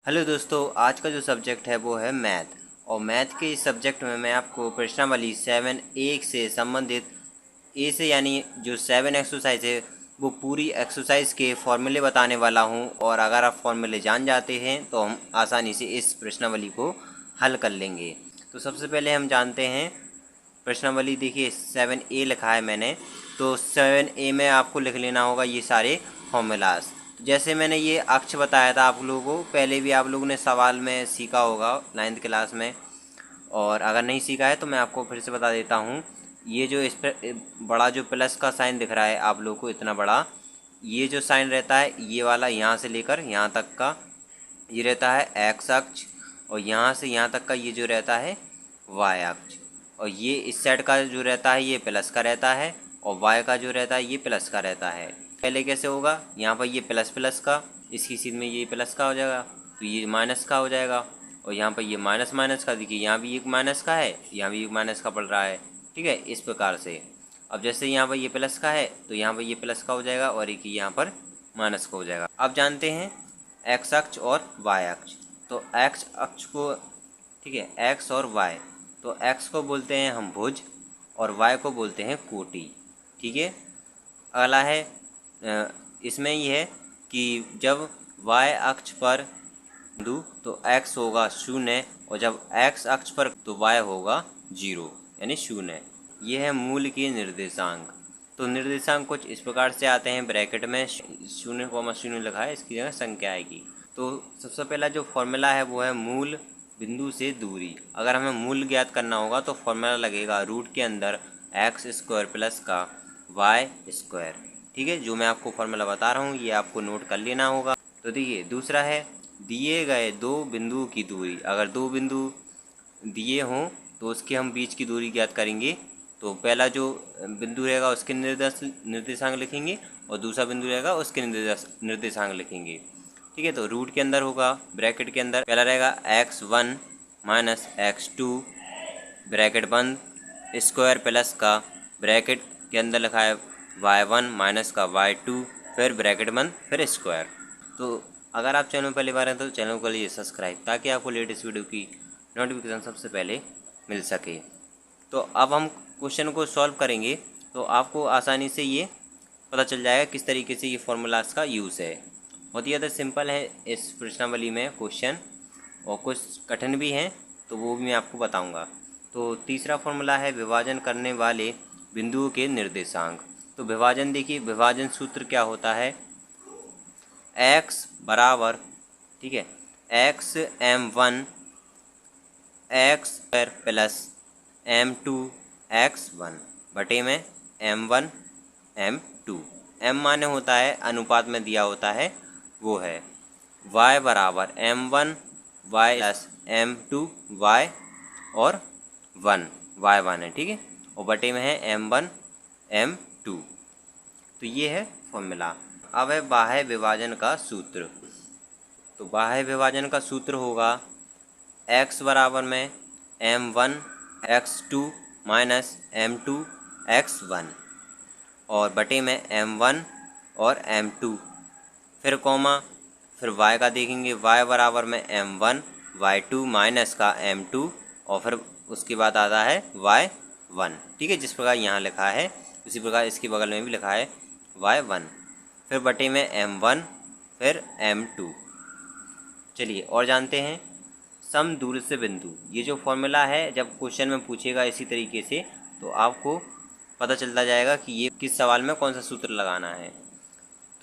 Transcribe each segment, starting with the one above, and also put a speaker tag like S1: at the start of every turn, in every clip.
S1: Hello दोस्तों, आज का जो सब्जेक्ट है वो है मैथ। और मैथ के इस सब्जेक्ट में मैं आपको प्रश्नावली 7 से संबंधित ए से यानी जो 7 एक्सरसाइज है वो पूरी एक्सरसाइज के फॉर्मूले बताने वाला हूं। और अगर आप फॉर्मूले जान जाते हैं तो हम आसानी से इस प्रश्नावली को हल कर लेंगे। तो सबसे पहले हम जानते हैं प्रश्नावली। देखिए 7A लिखा है मैंने, तो 7A में आपको लिख लेना होगा ये सारे फॉर्मूलाज। जैसे मैंने ये अक्ष बताया था आप लोगों को, पहले भी आप लोगों ने सवाल में सीखा होगा 9th क्लास में, और अगर नहीं सीखा है तो मैं आपको फिर से बता देता हूँ। ये जो इस पर बड़ा जो प्लस का साइन दिख रहा है आप लोगों को, इतना बड़ा ये जो साइन रहता है, ये वाला यहाँ से लेकर यहाँ तक का ये रहता है एक्स अक्ष, और यहाँ से यहाँ तक का ये जो रहता है वाई अक्ष। और ये इस साइड का जो रहता है ये प्लस का रहता है, और वाई का जो रहता है ये प्लस का रहता है। पहले कैसे होगा, यहाँ पर ये प्लस प्लस का, इसकी सीध में ये प्लस का हो जाएगा तो ये माइनस का हो जाएगा। और यहाँ पर ये माइनस माइनस का, देखिए यहाँ भी एक माइनस का है, यहाँ भी एक माइनस का पड़ रहा है। ठीक है, इस प्रकार से। अब जैसे यहाँ पर ये प्लस का है तो यहाँ पर ये प्लस का हो जाएगा, और एक यहाँ पर माइनस का हो जाएगा। अब जानते हैं एक्स अक्ष और वाई अक्ष। तो एक्स अक्ष को, ठीक है, एक्स और वाई, तो एक्स को बोलते हैं हम भुज और वाई को बोलते हैं कोटि। ठीक है, अगला है इसमें ये है कि जब वाई अक्ष पर बिंदु तो एक्स होगा 0, और जब एक्स अक्ष पर तो वाई होगा 0 यानी 0। ये है मूल के निर्देशांक। तो निर्देशांक कुछ इस प्रकार से आते हैं, ब्रैकेट में 0,0 लिखा है, इसकी जगह संख्या आएगी। तो सबसे पहला जो फॉर्मूला है वो है मूल बिंदु से दूरी। अगर हमें मूल ज्ञात करना होगा तो फॉर्मूला लगेगा रूट के अंदर एक्स स्क्वायर प्लस का वाई स्क्वायर। ठीक है, जो मैं आपको फॉर्मूला बता रहा हूँ ये आपको नोट कर लेना होगा। तो देखिए दूसरा है दिए गए दो बिंदुओं की दूरी। अगर दो बिंदु दिए हों तो उसके हम बीच की दूरी ज्ञात करेंगे। तो पहला जो बिंदु रहेगा उसके निर्देशांक लिखेंगे, और दूसरा बिंदु रहेगा उसके निर्देशांक लिखेंगे। ठीक है, तो रूट के अंदर होगा, ब्रैकेट के अंदर पहला रहेगा x1 माइनस x2 ब्रैकेट बंद स्क्वायर प्लस का ब्रैकेट के अंदर लिखा है y1 माइनस का y2 फिर ब्रैकेट बंद फिर स्क्वायर। तो अगर आप चैनल में पहली बार हैं तो चैनल को लीजिए सब्सक्राइब, ताकि आपको लेटेस्ट वीडियो की नोटिफिकेशन सबसे पहले मिल सके। तो अब हम क्वेश्चन को सॉल्व करेंगे तो आपको आसानी से ये पता चल जाएगा किस तरीके से ये फॉर्मूलाज का यूज़ है। बहुत ही ज़्यादा सिंपल है इस प्रश्नावली में क्वेश्चन, और कुछ कठिन भी हैं तो वो भी मैं आपको बताऊंगा। तो तीसरा फॉर्मूला है विभाजन करने वाले बिंदुओं के निर्देशांक। तो विभाजन देखिए, विभाजन सूत्र क्या होता है, x बराबर, ठीक है, x m1 x square plus m2 x1 बटे में m1 m2। m माने होता है अनुपात में दिया होता है, वो है y बराबर m1 y plus m2 y और 1 y1 है। ठीक है, और बटे में है m1 m2। तो ये है फॉर्मूला। अब है बाह्य विभाजन का सूत्र। तो बाह्य विभाजन का सूत्र होगा x बराबर में m1 x2 minus m2 x1 और बटे में m1 और m2, फिर कॉमा, फिर y का देखेंगे, y बराबर में m1 y2 माइनस का m2, और फिर उसके बाद आता है y1। ठीक है, जिस प्रकार यहाँ लिखा है उसी प्रकार इसके बगल में भी लिखा है y1, फिर बटे में m1 फिर m2। चलिए और जानते हैं समदूरस्थ बिंदु। ये जो फॉर्मूला है जब क्वेश्चन में पूछेगा इसी तरीके से तो आपको पता चलता जाएगा कि ये किस सवाल में कौन सा सूत्र लगाना है।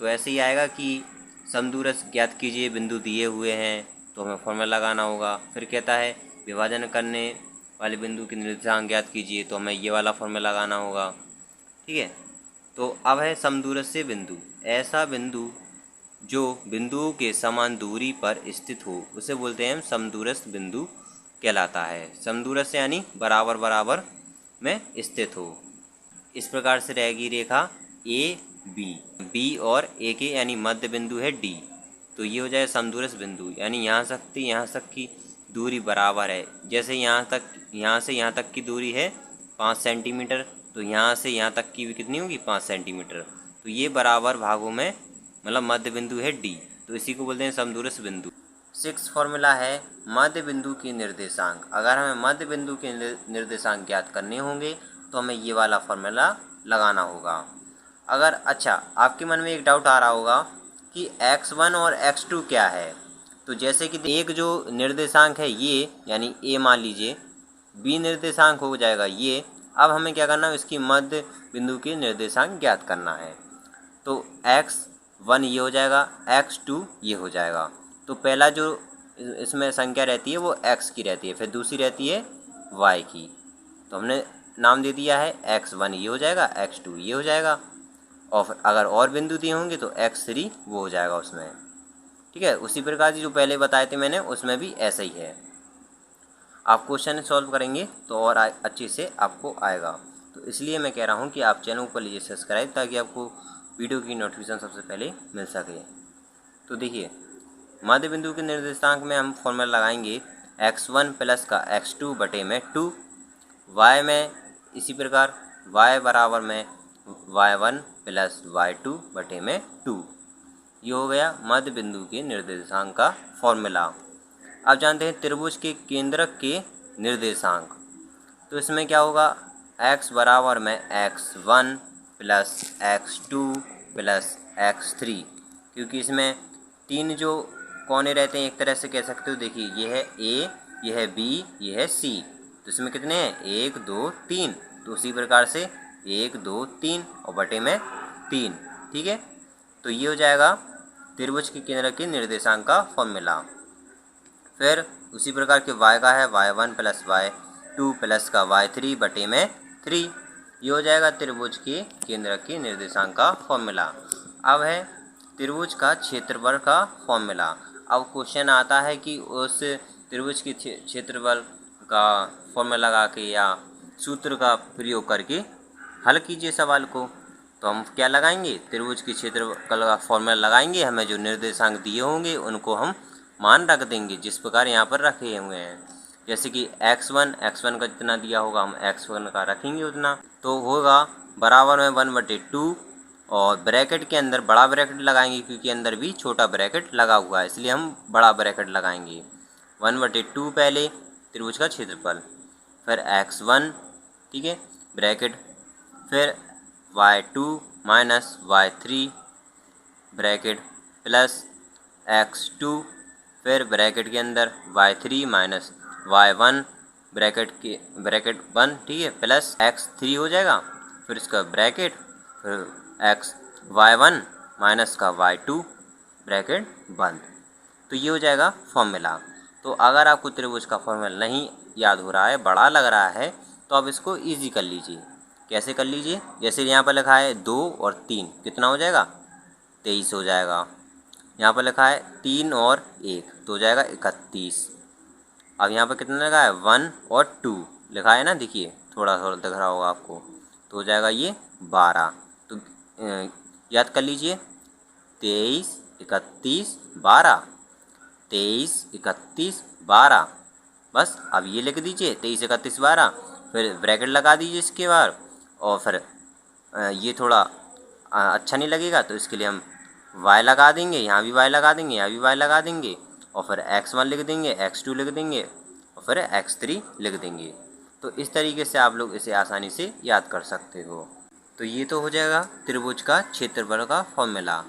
S1: तो ऐसे ही आएगा कि समदूरस्थ ज्ञात कीजिए, बिंदु दिए हुए हैं तो हमें फॉर्मूला लगाना होगा। फिर कहता है विभाजन करने वाले बिंदु के निर्देशांक ज्ञात कीजिए तो हमें ये वाला फॉर्मूला लगाना होगा। ठीक है, तो अब है समदूरस्थ बिंदु। ऐसा बिंदु जो बिंदुओं के समान दूरी पर स्थित हो उसे बोलते हैं हम समदूरस्थ बिंदु कहलाता है। समदूरस्थ यानी बराबर बराबर में स्थित हो। इस प्रकार से रहेगी रेखा ए बी और ए के यानी मध्य बिंदु है डी। तो ये हो जाए समदूरस्थ बिंदु, यानी यहाँ तक की दूरी बराबर है। जैसे यहाँ से यहाँ तक की दूरी है 5 सेंटीमीटर, तो यहाँ से यहाँ तक की भी कितनी होगी 5 सेंटीमीटर। तो ये बराबर भागों में मतलब मध्य बिंदु है डी, तो इसी को बोलते हैं समदूरस्थ बिंदु। सिक्स फॉर्मूला है मध्य बिंदु के निर्देशांक। अगर हमें मध्य बिंदु के निर्देशांक ज्ञात करने होंगे तो हमें ये वाला फॉर्मूला लगाना होगा। अगर अच्छा आपके मन में एक डाउट आ रहा होगा कि x1 और x2 क्या है, तो जैसे कि एक जो निर्देशांक है ये यानी a मान लीजिए, b निर्देशांक हो जाएगा ये। अब हमें क्या करना है, इसकी मध्य बिंदु के निर्देशांक ज्ञात करना है। तो x1 ये हो जाएगा, x2 ये हो जाएगा। तो पहला जो इसमें संख्या रहती है वो x की रहती है, फिर दूसरी रहती है y की। तो हमने नाम दे दिया है x1 ये हो जाएगा, x2 ये हो जाएगा, और अगर और बिंदु दिए होंगे तो x3 वो हो जाएगा उसमें। ठीक है, उसी प्रकार से जो पहले बताए थे मैंने उसमें भी ऐसा ही है। आप क्वेश्चन सॉल्व करेंगे तो और अच्छे से आपको आएगा। तो इसलिए मैं कह रहा हूँ कि आप चैनल को लीजिए सब्सक्राइब, ताकि आपको वीडियो की नोटिफिकेशन सबसे पहले मिल सके। तो देखिए मध्य बिंदु के निर्देशांक में हम फॉर्मूला लगाएंगे x1 प्लस का x2 बटे में 2, y में इसी प्रकार y बराबर में y1 प्लस y2 बटे में 2। ये हो गया मध्य बिंदु के निर्देशांक का फॉर्मूला। अब जानते हैं त्रिभुज के केंद्रक के निर्देशांक। तो इसमें क्या होगा, x बराबर में x1 plus x2 plus x3, क्योंकि इसमें तीन जो कोने रहते हैं एक तरह से कह सकते हो। देखिए ये है a, ये है b, ये है c। तो इसमें कितने हैं, 1 2 3। तो उसी प्रकार से 1 2 3 और बटे में 3। ठीक है, तो ये हो जाएगा त्रिभुज के केंद्र के निर्देशांक का फॉर्मूला। फिर उसी प्रकार के y का है y1 प्लस y2 प्लस का y3 बटे में 3। ये हो जाएगा त्रिभुज के केंद्र के निर्देशांक का फॉर्मूला। अब है त्रिभुज का क्षेत्रफल का फॉर्मूला। अब क्वेश्चन आता है कि उस त्रिभुज के क्षेत्रफल का फॉर्मूला लगा के या सूत्र का प्रयोग करके हल कीजिए सवाल को। तो हम क्या लगाएंगे, त्रिभुज के क्षेत्रफल का फॉर्मूला लगाएंगे। हमें जो निर्देशांक दिए होंगे उनको हम मान रख देंगे जिस प्रकार यहाँ पर रखे हुए हैं। जैसे कि x1 का जितना दिया होगा हम x1 का रखेंगे उतना। तो होगा बराबर में 1/2, और ब्रैकेट के अंदर बड़ा ब्रैकेट लगाएंगे क्योंकि अंदर भी छोटा ब्रैकेट लगा हुआ है, इसलिए हम बड़ा ब्रैकेट लगाएंगे। 1/2 पहले त्रिभुज का क्षेत्रफल, फिर x1, ठीक है ब्रैकेट, फिर y2 minus y3 bracket plus x2, फिर ब्रैकेट के अंदर y3 माइनस y1 ब्रैकेट 1, ठीक है, प्लस x3 हो जाएगा। फिर इसका ब्रैकेट, फिर y1 माइनस का y2 ब्रैकेट बंद। तो ये हो जाएगा फॉर्मूला। तो अगर आपको त्रिभुज का फॉर्मूला नहीं याद हो रहा है, बड़ा लग रहा है, तो आप इसको इजी कर लीजिए। कैसे कर लीजिए, जैसे यहाँ पर लिखा है 2 और 3 कितना हो जाएगा, 23 हो जाएगा। यहाँ पर लिखा है 3 और 1 तो हो जाएगा 31। अब यहाँ पर कितना लिखा है, 1 और 2 लिखा है ना, देखिए थोड़ा थोड़ा दिख रहा होगा आपको, तो हो जाएगा ये 12। तो याद कर लीजिए 23 31 12, 23 31 12। बस अब ये लिख दीजिए 23 31 12, फिर ब्रैकेट लगा दीजिए इसके बाद। और फिर ये थोड़ा अच्छा नहीं लगेगा तो इसके लिए हम y लगा देंगे, यहाँ भी y लगा देंगे, यहाँ भी y लगा देंगे, और फिर x1 लिख देंगे, x2 लिख देंगे, और फिर x3 लिख देंगे। तो इस तरीके से आप लोग इसे आसानी से याद कर सकते हो। तो ये तो हो जाएगा त्रिभुज का क्षेत्रफल का फॉर्मूला।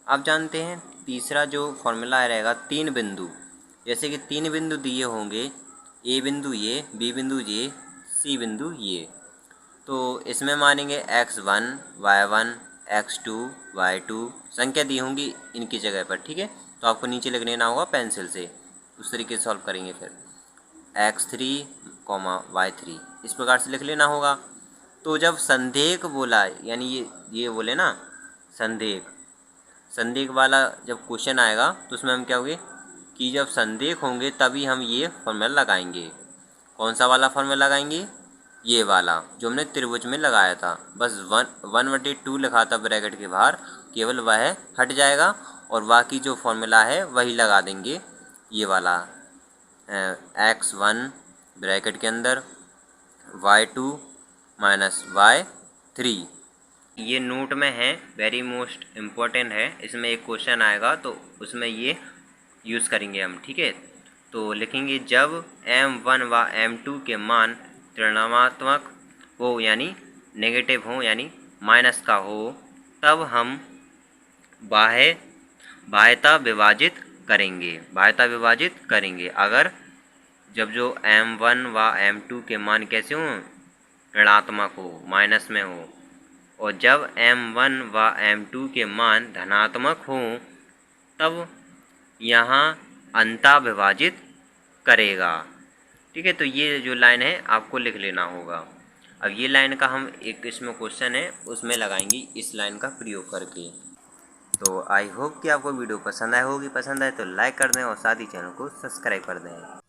S1: अब जानते हैं तीसरा जो फॉर्मूला रहेगा 3 बिंदु। जैसे कि 3 बिंदु दिए होंगे, ए बिंदु ये, बी बिंदु ये, सी बिंदु ये। तो इसमें मानेंगे x1 y1 x2 y2 संख्या दी होंगी इनकी जगह पर, ठीक है। तो आपको नीचे लिख लेना होगा पेंसिल से, उस तरीके से सॉल्व करेंगे। फिर x3 y3 इस प्रकार से लिख लेना होगा। तो जब संदेह बोला, यानी ये बोले ना संदेह वाला जब क्वेश्चन आएगा तो उसमें हम क्या होंगे कि जब संदेह होंगे तभी हम ये फॉर्मूला लगाएंगे। कौन सा वाला फॉर्मूला लगाएंगे, ये वाला जो हमने त्रिभुज में लगाया था। बस 1/2 लिखा था ब्रैकेट के बाहर, केवल वह हट जाएगा और बाकी जो फॉर्मूला है वही लगा देंगे। ये वाला x1 ब्रैकेट के अंदर y2 माइनस y3। ये नोट में है, वेरी मोस्ट इम्पोर्टेंट है। इसमें एक क्वेश्चन आएगा तो उसमें ये यूज़ करेंगे हम, ठीक है। तो लिखेंगे जब m1 व m2 के मान ऋणात्मक हो यानी नेगेटिव हो यानी माइनस का हो, तब हम बाह्यता विभाजित करेंगे। अगर जब जो m1 व m2 के मान कैसे हों, ऋणात्मक हो, माइनस में हो, और जब m1 व m2 के मान धनात्मक हों, तब यहाँ अंता विभाजित करेगा, ठीक है। तो ये जो लाइन है आपको लिख लेना होगा। अब ये लाइन का हम एक इसमें क्वेश्चन है उसमें लगाएंगे इस लाइन का प्रयोग करके। तो आई होप कि आपको वीडियो पसंद आए होगी। पसंद आए तो लाइक कर दें और साथ ही चैनल को सब्सक्राइब कर दें।